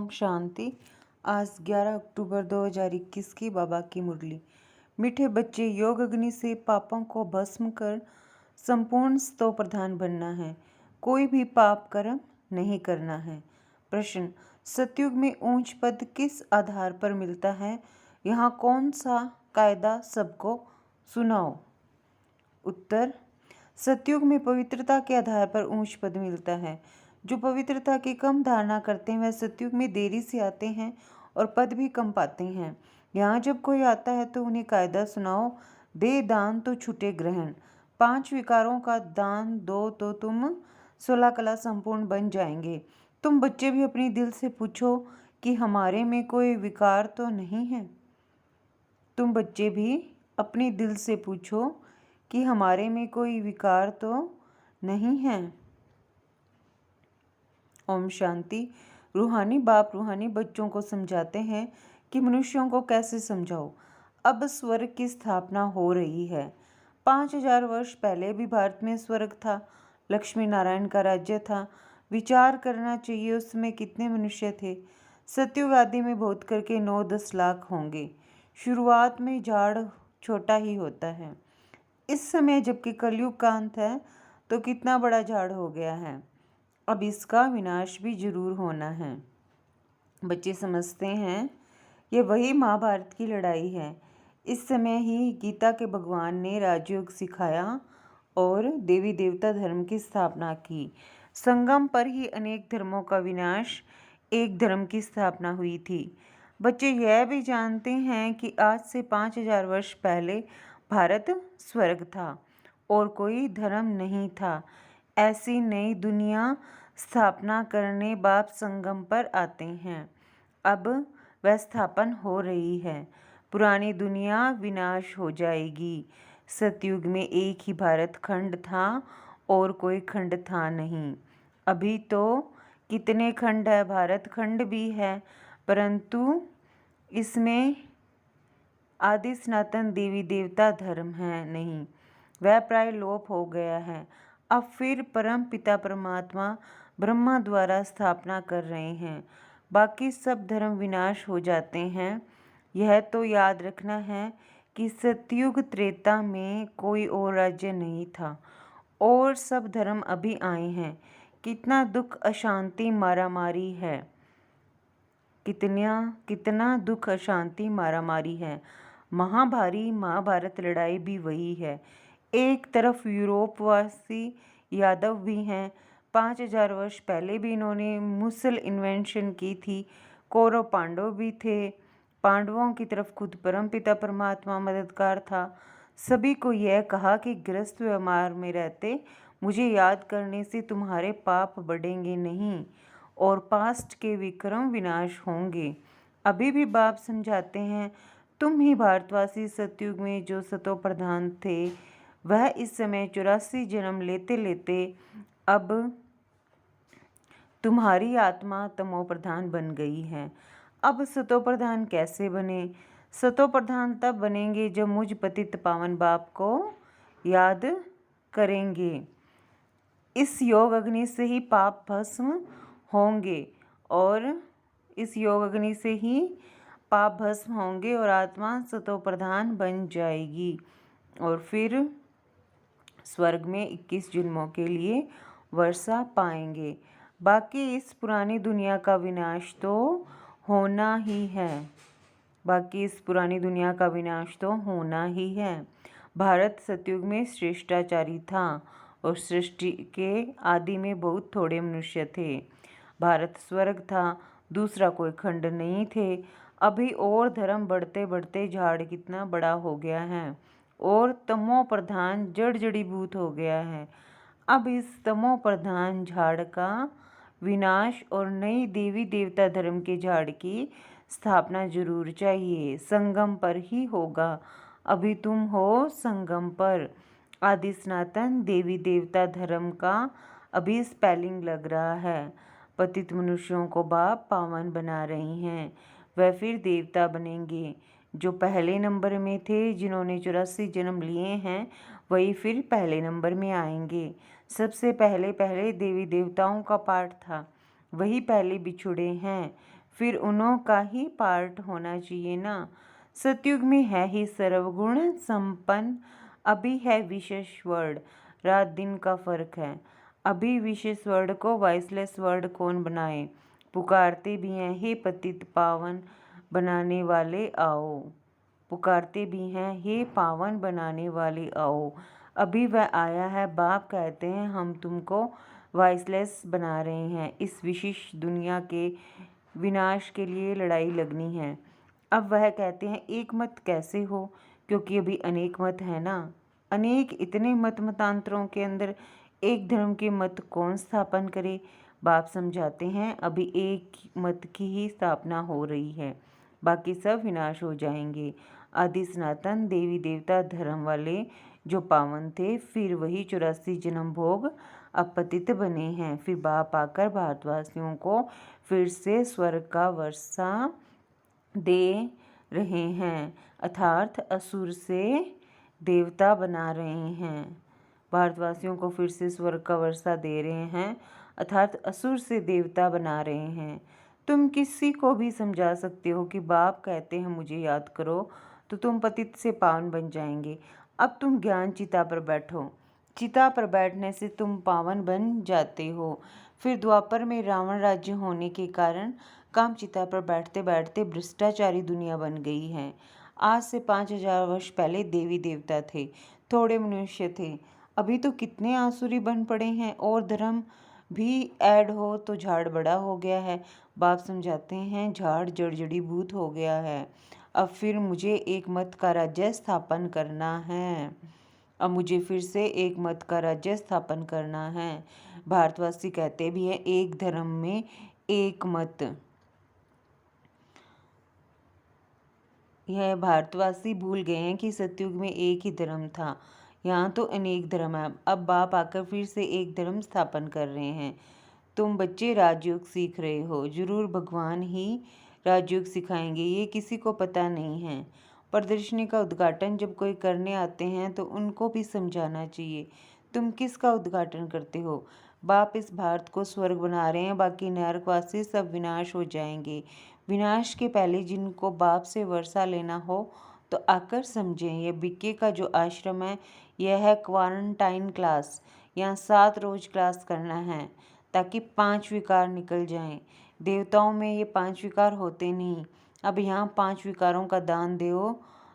ओम शांति। आज 11 अक्टूबर 2021 की बाबा की मुरली। मीठे बच्चे, योग अग्नि से पापों को भस्म कर संपूर्ण स्तो प्रधान बनना है। कोई भी पाप कर्म नहीं करना है। प्रश्न, सतयुग में ऊंच पद किस आधार पर मिलता है? यहाँ कौन सा कायदा सबको सुनाओ। उत्तर, सतयुग में पवित्रता के आधार पर ऊंच पद मिलता है। जो पवित्रता की कम धारणा करते हैं वह सतयुग में देरी से आते हैं और पद भी कम पाते हैं। यहाँ जब कोई आता है तो उन्हें कायदा सुनाओ। दे दान तो छूटे ग्रहण। 5 विकारों का दान दो तो तुम 16 कला संपूर्ण बन जाएंगे। तुम बच्चे भी अपने दिल से पूछो कि हमारे में कोई विकार तो नहीं है। तुम बच्चे भी अपने दिल से पूछो कि हमारे में कोई विकार तो नहीं है। ओम शांति। रूहानी बाप रूहानी बच्चों को समझाते हैं कि मनुष्यों को कैसे समझाओ। अब स्वर्ग की स्थापना हो रही है। 5000 वर्ष पहले भी भारत में स्वर्ग था। लक्ष्मी नारायण का राज्य था। विचार करना चाहिए उसमें कितने मनुष्य थे। सतयुग आदि में बहुत करके 9-10 लाख होंगे। शुरुआत में झाड़ छोटा ही होता है। इस समय जबकि कलयुग का अंत है तो कितना बड़ा झाड़ हो गया है। अब इसका विनाश भी जरूर होना है। बच्चे समझते हैं ये वही महाभारत की लड़ाई है। इस समय ही गीता के भगवान ने राजयोग सिखाया और देवी देवता धर्म की स्थापना की। संगम पर ही अनेक धर्मों का विनाश, एक धर्म की स्थापना हुई थी। बच्चे यह भी जानते हैं कि आज से 5000 वर्ष पहले भारत स्वर्ग था और कोई धर्म नहीं था। ऐसी नई दुनिया स्थापना करने बाप संगम पर आते हैं। अब वह स्थापन हो रही है। पुरानी दुनिया विनाश हो जाएगी। सतयुग में एक ही भारत खंड था और कोई खंड था नहीं। अभी तो कितने खंड है, भारत खंड भी है, परंतु इसमें आदि सनातन देवी देवता धर्म है नहीं, वह प्राय लोप हो गया है। अब फिर परम पिता परमात्मा ब्रह्मा द्वारा स्थापना कर रहे हैं। बाकी सब धर्म विनाश हो जाते हैं। यह तो याद रखना है कि सतयुग त्रेता में कोई और राज्य नहीं था और सब धर्म अभी आए हैं। कितना दुख, अशांति, मारामारी है। कितना दुख, अशांति, मारामारी है। महाभारी महाभारत लड़ाई भी वही है। एक तरफ यूरोपवासी यादव भी हैं। 5000 वर्ष पहले भी इन्होंने मुसल इन्वेंशन की थी। कौरव पांडव भी थे। पांडवों की तरफ खुद परमपिता परमात्मा मददगार था। सभी को यह कहा कि गृहस्थ व्यवहार में रहते मुझे याद करने से तुम्हारे पाप बढ़ेंगे नहीं और पास्ट के विक्रम विनाश होंगे। अभी भी बाप समझाते हैं तुम ही भारतवासी सतयुग में जो सतो प्रधान थे वह इस समय 84 जन्म लेते लेते अब तुम्हारी आत्मा तमो प्रधान बन गई है। अब सतो प्रधान कैसे बने? सतो प्रधान तब बनेंगे जब मुझ पतित पावन बाप को याद करेंगे। इस योग अग्नि से ही पाप भस्म होंगे और इस योग अग्नि से ही पाप भस्म होंगे और आत्मा सतो प्रधान बन जाएगी और फिर स्वर्ग में 21 जन्मों के लिए वर्षा पाएंगे। बाकी इस पुरानी दुनिया का विनाश तो होना ही है। बाकी इस पुरानी दुनिया का विनाश तो होना ही है। भारत सतयुग में श्रेष्ठाचारी था और सृष्टि के आदि में बहुत थोड़े मनुष्य थे। भारत स्वर्ग था, दूसरा कोई खंड नहीं थे। अभी और धर्म बढ़ते बढ़ते झाड़ कितना बड़ा हो गया है और तमो प्रधान जड़ जड़ीभूत हो गया है। अब इस तमो प्रधान झाड़ का विनाश और नई देवी देवता धर्म के झाड़ की स्थापना जरूर चाहिए। संगम पर ही होगा। अभी तुम हो संगम पर। आदि सनातन देवी देवता धर्म का अभी स्पेलिंग लग रहा है। पतित मनुष्यों को बाप पावन बना रही हैं। वह फिर देवता बनेंगे। जो पहले नंबर में थे, जिन्होंने 84 जन्म लिए हैं, वही फिर पहले नंबर में आएंगे। सबसे पहले पहले देवी देवताओं का पाठ था, वही पहले बिछुड़े हैं। फिर उन्हों का ही पार्ट होना चाहिए ना। सतयुग में है ही सर्वगुण संपन्न, अभी है विशेष वर्ड, रात दिन का फर्क है। अभी विशेष वर्ड को वॉइसलेस वर्ड कौन बनाए, पुकारते भी हैं हे पतित पावन बनाने वाले आओ, पुकारते भी हैं हे पावन बनाने वाले आओ। अभी वह आया है, बाप कहते हैं हम तुमको वॉइसलेस बना रहे हैं, इस विशिष्ट दुनिया के विनाश के लिए लड़ाई लगनी है। अब वह कहते हैं एक मत कैसे हो, क्योंकि अभी अनेक मत है ना। अनेक इतने मत मतांतरों के अंदर एक धर्म के मत कौन स्थापन करे। बाप समझाते हैं अभी एक मत की ही स्थापना हो रही है, बाकी सब विनाश हो जाएंगे। आदि सनातन देवी देवता धर्म वाले जो पावन थे, फिर वही 84 जन्म भोग अपतित बने हैं। फिर बाप आकर भारतवासियों को फिर से स्वर्ग का वर्षा दे रहे हैं, अर्थात असुर से देवता बना रहे हैं। भारतवासियों को फिर से स्वर्ग का वर्षा दे रहे हैं, अर्थात असुर से देवता बना रहे हैं। तुम किसी को भी समझा सकते हो कि बाप कहते हैं मुझे याद करो, तो तुम पतित से पावन बन जाएंगे। अब तुम ज्ञान चिता पर बैठो, चिता पर बैठने से तुम पावन बन जाते हो। फिर द्वापर में रावण राज्य होने के कारण काम चिता पर बैठते बैठते भ्रष्टाचारी दुनिया बन गई है। आज से 5000 वर्ष पहले देवी देवता थे, थोड़े मनुष्य थे, अभी तो कितने आसुरी बन पड़े हैं, और धर्म भी ऐड हो तो झाड़ बड़ा हो गया है। बाप समझाते हैं झाड़ जड़ जड़ीभूत हो गया है। अब फिर मुझे एक मत का राज्य स्थापन करना है, अब मुझे फिर से एक मत का राज्य स्थापन करना है। भारतवासी कहते भी हैं एक धर्म में एक मत। यह भारतवासी भूल गए हैं कि सतयुग में एक ही धर्म था, यहाँ तो अनेक धर्म है। अब बाप आकर फिर से एक धर्म स्थापन कर रहे हैं। तुम बच्चे राजयोग सीख रहे हो, जरूर भगवान ही राजयोग सिखाएंगे, ये किसी को पता नहीं है। प्रदर्शनी का उद्घाटन जब कोई करने आते हैं तो उनको भी समझाना चाहिए, तुम किसका उद्घाटन करते हो। बाप इस भारत को स्वर्ग बना रहे हैं, बाकी नरकवासी सब विनाश हो जाएंगे। विनाश के पहले जिनको बाप से वर्षा लेना हो तो आकर समझें। यह बीके का जो आश्रम है, यह है क्वारंटाइन क्लास, यहाँ 7 रोज क्लास करना है ताकि 5 विकार निकल जाएं। देवताओं में ये 5 विकार होते नहीं। अब यहाँ 5 विकारों का दान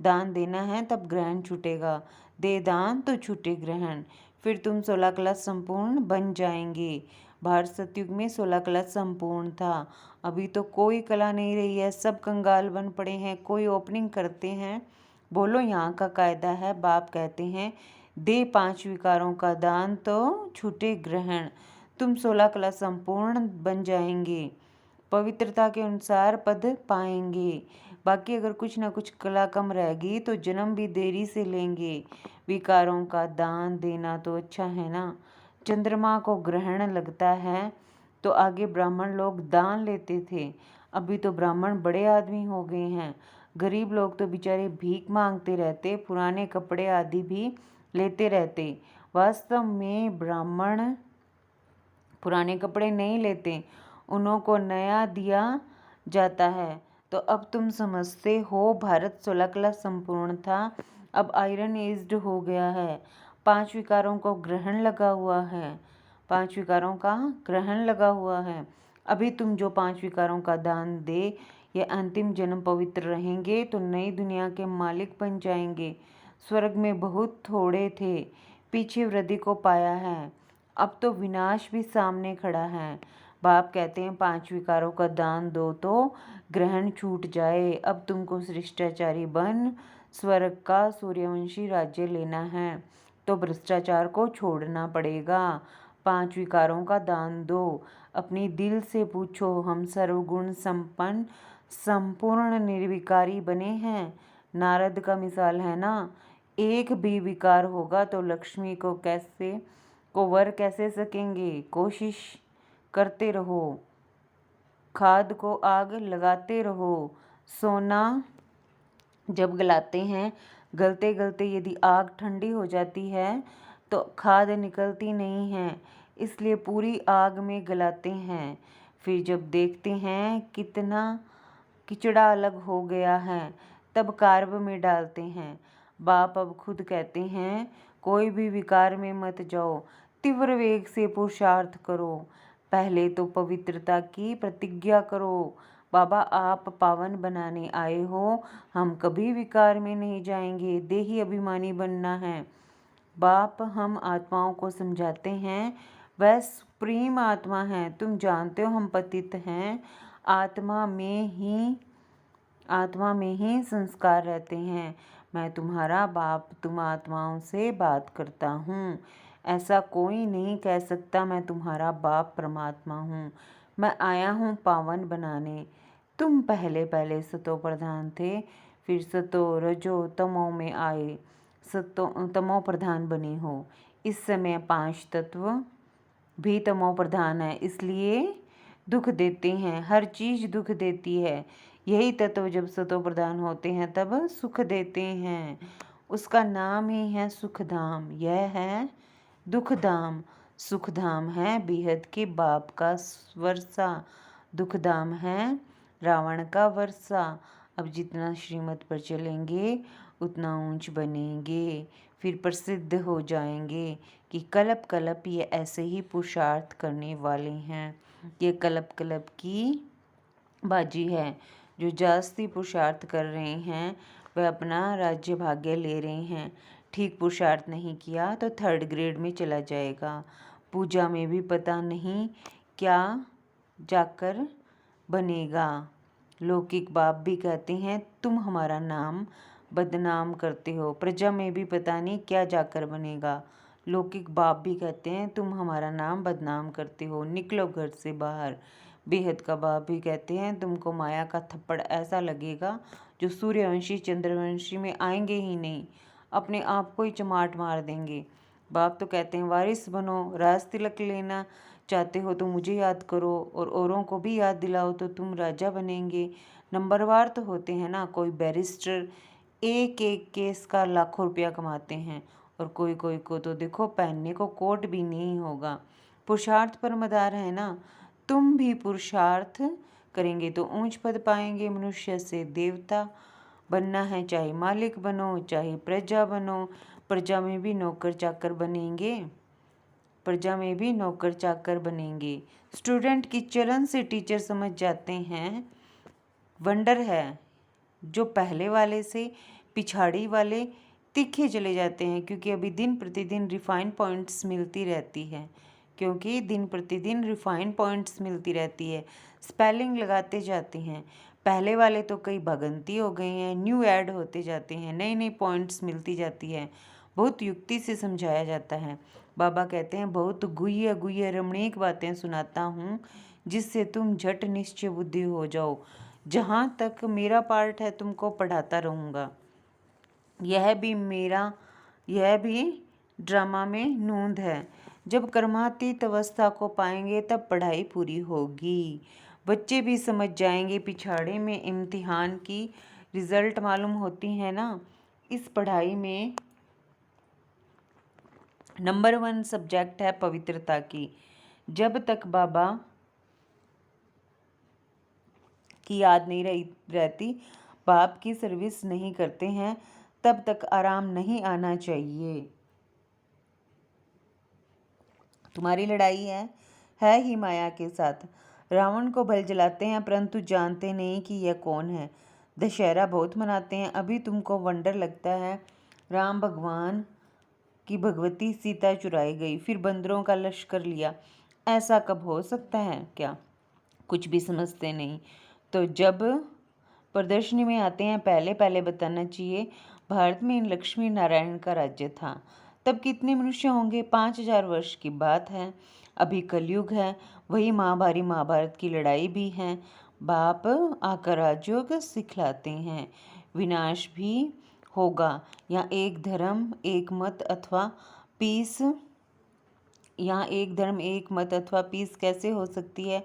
दान देना है, तब ग्रहण छूटेगा। दे दान तो छूटे ग्रहण। फिर तुम 16 कला संपूर्ण बन जाएंगे। भारत सतयुग में 16 कला संपूर्ण था, अभी तो कोई कला नहीं रही है, सब कंगाल बन पड़े हैं। कोई ओपनिंग करते हैं, बोलो यहाँ का कायदा है। बाप कहते हैं दे 5 विकारों का दान तो छूटे ग्रहण। तुम 16 कला संपूर्ण बन जाएंगे, पवित्रता के अनुसार पद पाएंगे। बाकी अगर कुछ ना कुछ कला कम रहेगी तो जन्म भी देरी से लेंगे। विकारों का दान देना तो अच्छा है ना। चंद्रमा को ग्रहण लगता है तो आगे ब्राह्मण लोग दान लेते थे, अभी तो ब्राह्मण बड़े आदमी हो गए हैं। गरीब लोग तो बेचारे भीख मांगते रहते, पुराने कपड़े आदि भी लेते रहते। वास्तव में ब्राह्मण पुराने कपड़े नहीं लेते, उन्हों को नया दिया जाता है। तो अब तुम समझते हो भारत 16 कला संपूर्ण था, अब आयरन एज्ड हो गया है। 5 विकारों को ग्रहण लगा हुआ है, 5 विकारों का ग्रहण लगा हुआ है। अभी तुम जो 5 विकारों का दान दे, ये अंतिम जन्म पवित्र रहेंगे तो नई दुनिया के मालिक बन जाएंगे। स्वर्ग में बहुत थोड़े थे, पीछे वृद्धि को पाया है, अब तो विनाश भी सामने खड़ा है। बाप कहते हैं 5 विकारों का दान दो तो ग्रहण छूट जाए। अब तुमको शिष्टाचारी बन स्वर्ग का सूर्यवंशी राज्य लेना है तो भ्रष्टाचार को छोड़ना पड़ेगा। 5 विकारों का दान दो, अपनी दिल से पूछो हम सर्वगुण संपन्न संपूर्ण निर्विकारी बने हैं। नारद का मिसाल है ना, एक भी विकार होगा तो लक्ष्मी को वर कैसे सकेंगे। कोशिश करते रहो, खाद को आग लगाते रहो। सोना जब गलाते हैं, गलते गलते यदि आग ठंडी हो जाती है तो खाद निकलती नहीं है, इसलिए पूरी आग में गलाते हैं। फिर जब देखते हैं कितना किचड़ा अलग हो गया है, तब कार्ब में डालते हैं। बाप अब खुद कहते हैं, कोई भी विकार में मत जाओ, तीव्र वेग से पुरुषार्थ करो, पहले तो पवित्रता की प्रतिज्ञा करो। बाबा, आप पावन बनाने आए हो, हम कभी विकार में नहीं जाएंगे, देही अभिमानी बनना है। बाप हम आत्माओं को समझाते हैं, वह सुप्रीम आत्मा है, तुम जानते हो हम पतित हैं, आत्मा में ही संस्कार रहते हैं। मैं तुम्हारा बाप, तुम आत्माओं से बात करता हूँ, ऐसा कोई नहीं कह सकता मैं तुम्हारा बाप परमात्मा हूँ। मैं आया हूँ पावन बनाने। तुम पहले पहले सतो प्रधान थे, फिर सतो रजो तमो में आए, सतो तमो प्रधान बने हो। इस समय 5 तत्व भी तमो प्रधान है, इसलिए दुख देते हैं, हर चीज दुख देती है। यही तत्व जब सतो प्रधान होते हैं तब सुख देते हैं। उसका नाम ही है सुखधाम, यह है दुखधाम। सुखधाम है बेहद के बाप का वर्षा, दुखधाम है रावण का वर्षा। अब जितना श्रीमत पर चलेंगे उतना ऊंच बनेंगे, फिर प्रसिद्ध हो जाएंगे कि कलप कलप ये ऐसे ही पुरुषार्थ करने वाले हैं। ये कलप कलप की बाजी है, जो जास्ती पुरुषार्थ कर रहे हैं वह अपना राज्य भाग्य ले रहे हैं। ठीक पुरुषार्थ नहीं किया तो 3rd ग्रेड में चला जाएगा। पूजा में भी पता नहीं क्या जाकर बनेगा। लौकिक बाप भी कहते हैं तुम हमारा नाम बदनाम करते हो, प्रजा में भी पता नहीं क्या जाकर बनेगा। लौकिक बाप भी कहते हैं तुम हमारा नाम बदनाम करते हो, निकलो घर से बाहर। बेहद का बाप भी कहते हैं तुमको माया का थप्पड़ ऐसा लगेगा जो सूर्यवंशी चंद्रवंशी में आएंगे ही नहीं, अपने आप को ही चमाट मार देंगे। बाप तो कहते हैं वारिस बनो, राज तिलक लेना चाहते हो तो मुझे याद करो और औरों को भी याद दिलाओ तो तुम राजा बनेंगे। नंबरवार तो होते हैं ना, कोई बैरिस्टर एक एक केस का लाखों रुपया कमाते हैं, और कोई कोई को तो देखो पहनने को कोट भी नहीं होगा। पुरुषार्थ पर मदार है ना, तुम भी पुरुषार्थ करेंगे तो ऊंच पद पाएंगे। मनुष्य से देवता बनना है, चाहे मालिक बनो चाहे प्रजा बनो, प्रजा में भी नौकर चाकर बनेंगे, प्रजा में भी नौकर चाकर बनेंगे। स्टूडेंट की चलन से टीचर समझ जाते हैं। वंडर है जो पहले वाले से पिछाड़ी वाले तीखे चले जाते हैं, क्योंकि अभी दिन प्रतिदिन रिफाइन पॉइंट्स मिलती रहती है, क्योंकि दिन प्रतिदिन रिफाइन पॉइंट्स मिलती रहती है, स्पेलिंग लगाते जाते हैं। पहले वाले तो कई भगंती हो गए हैं, न्यू ऐड होते जाते हैं, नई नई पॉइंट्स मिलती जाती है, बहुत युक्ति से समझाया जाता है। बाबा कहते हैं बहुत गुह्य गुह्य रमणीक बातें सुनाता हूँ जिससे तुम झट निश्चय बुद्धि हो जाओ। जहाँ तक मेरा पार्ट है तुमको पढ़ाता रहूँगा। यह भी ड्रामा में नूंद है। जब कर्मातीत अवस्था को पाएंगे तब पढ़ाई पूरी होगी। बच्चे भी समझ जाएंगे, पिछाड़े में इम्तिहान की रिजल्ट मालूम होती है ना। इस पढ़ाई में नंबर 1 सब्जेक्ट है पवित्रता की। जब तक बाबा की याद नहीं रहती, बाप की सर्विस नहीं करते हैं, तब तक आराम नहीं आना चाहिए। तुम्हारी लड़ाई है ही माया के साथ। रावण को बल जलाते हैं परंतु जानते नहीं कि यह कौन है। दशहरा बहुत मनाते हैं, अभी तुमको वंडर लगता है राम भगवान की भगवती सीता चुराई गई, फिर बंदरों का लश्कर लिया। ऐसा कब हो सकता है क्या? कुछ भी समझते नहीं। तो जब प्रदर्शनी में आते हैं पहले पहले बताना चाहिए भारत में लक्ष्मी नारायण का राज्य था। तब कितने मनुष्य होंगे? 5000 वर्ष की बात है। अभी कलयुग है, वही महाभारत की लड़ाई भी है। बाप आकर राजयोग सिखलाते हैं, विनाश भी होगा। यहाँ एक धर्म एक मत अथवा पीस कैसे हो सकती है?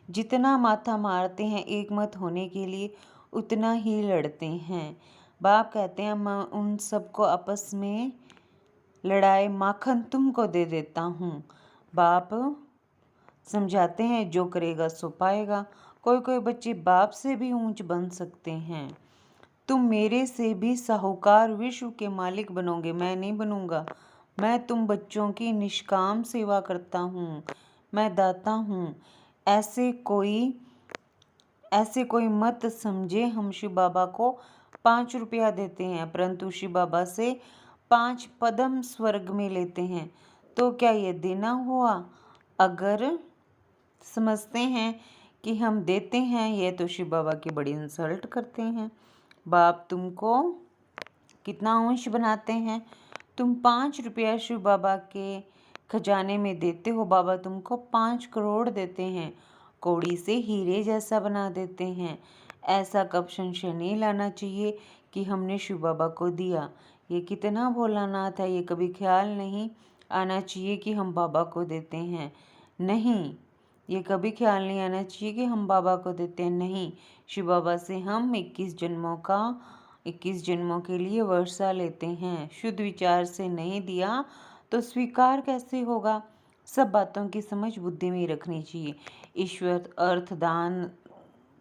जितना माथा मारते हैं एक मत होने के लिए उतना ही लड़ते हैं। बाप कहते हैं मैं उन सबको आपस में लड़ाए माखन तुमको दे देता हूँ। बाप समझाते हैं जो करेगा सो पाएगा। कोई कोई बच्चे बाप से भी ऊंच बन सकते हैं। तुम मेरे से भी साहूकार विश्व के मालिक बनोगे, मैं नहीं बनूंगा। मैं तुम बच्चों की निष्काम सेवा करता हूँ, मैं दाता हूँ। ऐसे कोई मत समझे हम शिव बाबा को 5 रुपया देते हैं परंतु शिव बाबा से 5 पदम स्वर्ग में लेते हैं, तो क्या ये देना हुआ? अगर समझते हैं कि हम देते हैं ये तो शिव बाबा की बड़ी इंसल्ट करते हैं। बाप तुमको कितना अंश बनाते हैं? तुम 5 रुपया शिव बाबा के खजाने में देते हो, बाबा तुमको 5 करोड़ देते हैं, कौड़ी से हीरे जैसा बना देते हैं। ऐसा कब संशय नहीं लाना चाहिए कि हमने शिव बाबा को दिया। ये कितना भोलानाथ है, ये कभी ख्याल नहीं आना चाहिए कि हम बाबा को देते हैं। नहीं, ये कभी ख्याल नहीं आना चाहिए कि हम बाबा को देते हैं। नहीं, शिव बाबा से हम 21 जन्मों के लिए वर्षा लेते हैं। शुद्ध विचार से नहीं दिया तो स्वीकार कैसे होगा? सब बातों की समझ बुद्धि में ही रखनी चाहिए। ईश्वर अर्थ दान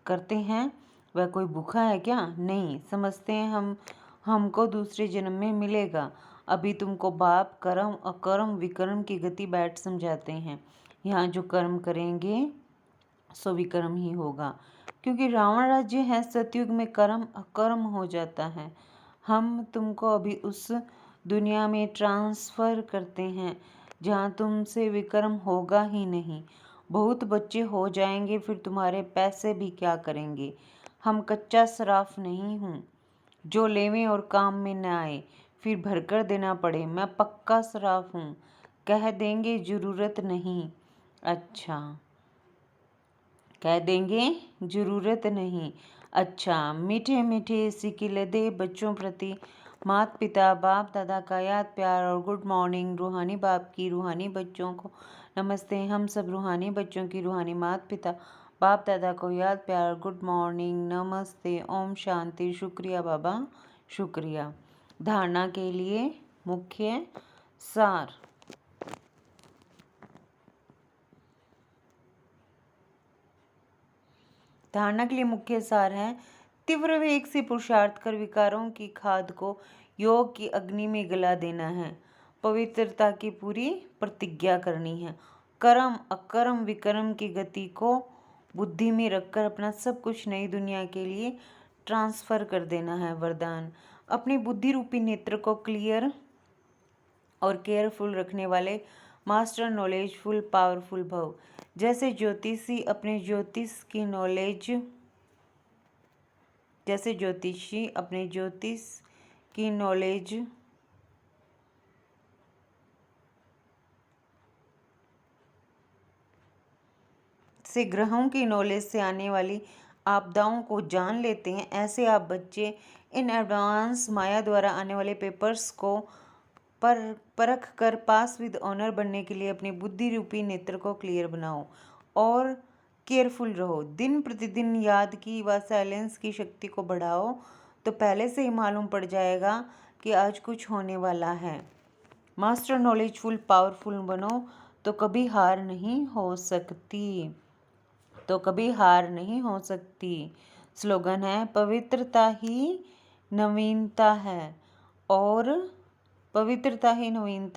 करते हैं, वह कोई भूखा है क्या? नहीं, समझते हैं हमको दूसरे जन्म में मिलेगा। अभी तुमको बाप कर्म अकर्म विकर्म की गति बैठ समझाते हैं। यहाँ जो कर्म करेंगे सो विकर्म ही होगा, क्योंकि रावण राज्य है, सतयुग में कर्म अकर्म हो जाता है। हम तुमको अभी उस दुनिया में ट्रांसफ़र करते हैं जहाँ तुमसे विकर्म होगा ही नहीं। बहुत बच्चे हो जाएंगे, फिर तुम्हारे पैसे भी क्या करेंगे? हम कच्चा सराफ नहीं हूँ जो लेवें और काम में न आए फिर भरकर देना पड़े। मैं पक्का सराफ हूँ, कह देंगे ज़रूरत नहीं। अच्छा, कह देंगे ज़रूरत नहीं। अच्छा, मीठे मीठे सिकिलदे बच्चों प्रति माता पिता बाप दादा का याद प्यार और गुड मॉर्निंग। रूहानी बाप की रूहानी बच्चों को नमस्ते। हम सब रूहानी बच्चों की रूहानी माता पिता बाप दादा को याद प्यार गुड मॉर्निंग नमस्ते। ओम शांति। शुक्रिया बाबा, शुक्रिया। धारणा के लिए मुख्य सार। धारणा के लिए मुख्य सार है, तीव्र वेग से पुरुषार्थ कर विकारों की खाद को योग की अग्नि में गला देना है। पवित्रता की पूरी प्रतिज्ञा करनी है। कर्म अकर्म विकर्म की गति को बुद्धि में रखकर अपना सब कुछ नई दुनिया के लिए ट्रांसफर कर देना है। वरदान, अपनी बुद्धि रूपी नेत्र को क्लियर और केयरफुल रखने वाले मास्टर नॉलेजफुल पावरफुल भव। जैसे ज्योतिषी अपने ज्योतिष की नॉलेज से ग्रहों की नॉलेज से आने वाली आपदाओं को जान लेते हैं, ऐसे आप बच्चे इन एडवांस माया द्वारा आने वाले पेपर्स को परख कर पास विद ऑनर बनने के लिए अपनी बुद्धि रूपी नेत्र को क्लियर बनाओ और केयरफुल रहो। दिन प्रतिदिन याद की व साइलेंस की शक्ति को बढ़ाओ तो पहले से ही मालूम पड़ जाएगा कि आज कुछ होने वाला है। मास्टर नॉलेजफुल पावरफुल बनो तो कभी हार नहीं हो सकती। स्लोगन है, पवित्रता ही नवीनता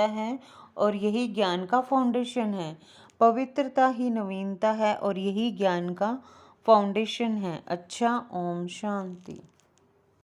है और यही ज्ञान का फाउंडेशन है। पवित्रता ही नवीनता है और यही ज्ञान का फाउंडेशन है। अच्छा, ओम शांति।